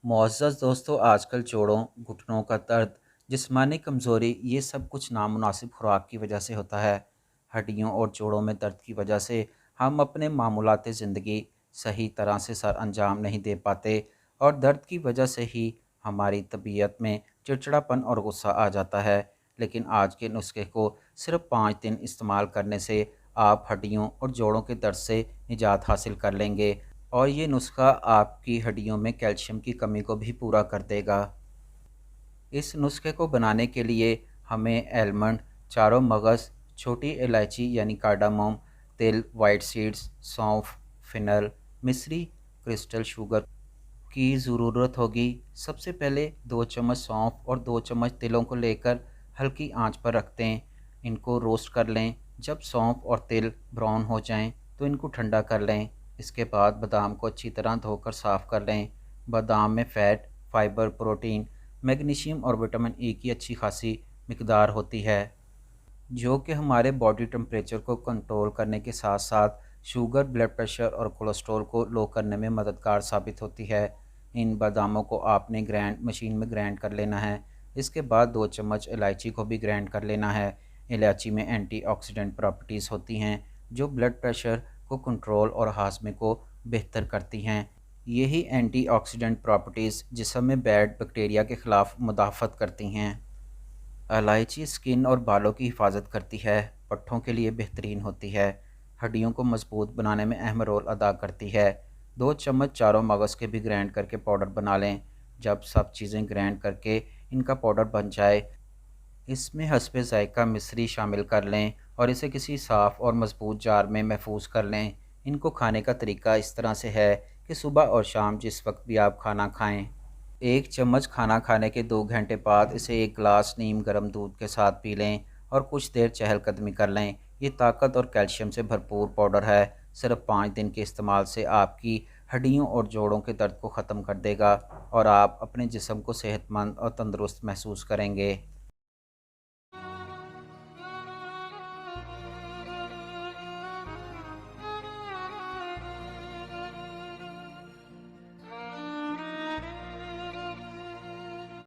मुअज़्ज़ज़ दोस्तों, आजकल जोड़ों, घुटनों का दर्द, जिस्मानी कमज़ोरी, ये सब कुछ नामुनासिब खुराक की वजह से होता है। हड्डियों और जोड़ों में दर्द की वजह से हम अपने मामूलात ज़िंदगी सही तरह से सर अंजाम नहीं दे पाते और दर्द की वजह से ही हमारी तबीयत में चिड़चिड़ापन और गुस्सा आ जाता है। लेकिन आज के नुस्खे को सिर्फ 5 दिन इस्तेमाल करने से आप हड्डियों और जोड़ों के दर्द से निजात हासिल कर लेंगे और ये नुस्खा आपकी हड्डियों में कैल्शियम की कमी को भी पूरा कर देगा। इस नुस्खे को बनाने के लिए हमें आलमंड, चारों मगज़, छोटी इलायची यानी कार्डामम, तिल, वाइट सीड्स, सौंफ, फिनल, मिस्री, क्रिस्टल शुगर की ज़रूरत होगी। सबसे पहले 2 चम्मच सौंफ और 2 चम्मच तिलों को लेकर हल्की आंच पर रख दें। इनको रोस्ट कर लें। जब सौंफ और तिल ब्राउन हो जाएं तो इनको ठंडा कर लें। इसके बाद बादाम को अच्छी तरह धोकर साफ़ कर लें। बादाम में फ़ैट, फाइबर, प्रोटीन, मैग्नीशियम और विटामिन ई की अच्छी खासी मिकदार होती है, जो कि हमारे बॉडी टेम्परेचर को कंट्रोल करने के साथ साथ शुगर, ब्लड प्रेशर और कोलेस्ट्रॉल को लो करने में मददगार साबित होती है। इन बादामों को आपने ग्राइंड मशीन में ग्राइंड कर लेना है। इसके बाद 2 चम्मच इलायची को भी ग्राइंड कर लेना है। इलायची में एंटीऑक्सीडेंट प्रॉपर्टीज़ होती हैं जो ब्लड प्रेशर को कंट्रोल और हाजमे को बेहतर करती हैं। यही एंटीऑक्सीडेंट प्रॉपर्टीज़ जिस्म में बैड बैक्टीरिया के ख़िलाफ़ मुदाफ़त करती हैं। इलायची स्किन और बालों की हिफाजत करती है, पट्ठों के लिए बेहतरीन होती है, हड्डियों को मजबूत बनाने में अहम रोल अदा करती है। 2 चम्मच चारों मगज़ के भी ग्राइंड करके पाउडर बना लें। जब सब चीज़ें ग्राइंड करके इनका पाउडर बन जाए, इसमें हस्बे ज़ायक़ा मिश्री शामिल कर लें और इसे किसी साफ़ और मज़बूत जार में महफूज कर लें। इनको खाने का तरीका इस तरह से है कि सुबह और शाम जिस वक्त भी आप खाना खाएं, 1 चम्मच खाना खाने के 2 घंटे बाद इसे 1 गिलास नीम गर्म दूध के साथ पी लें और कुछ देर चहलकदमी कर लें। ये ताकत और कैल्शियम से भरपूर पाउडर है। सिर्फ 5 दिन के इस्तेमाल से आपकी हड्डियों और जोड़ों के दर्द को ख़त्म कर देगा और आप अपने जिस्म को सेहतमंद और तंदुरुस्त महसूस करेंगे।